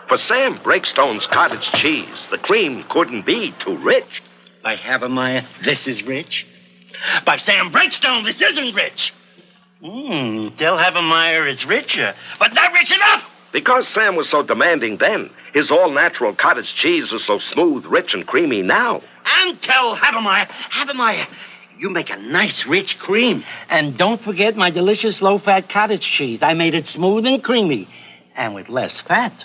For Sam Breakstone's cottage cheese, the cream couldn't be too rich. By Havemeyer, this is rich. By Sam Breakstone, this isn't rich. Tell Havemeyer it's richer, but not rich enough. Because Sam was so demanding then, his all-natural cottage cheese is so smooth, rich, and creamy now. And tell Havemeyer, you make a nice, rich cream. And don't forget my delicious low-fat cottage cheese. I made it smooth and creamy, and with less fat.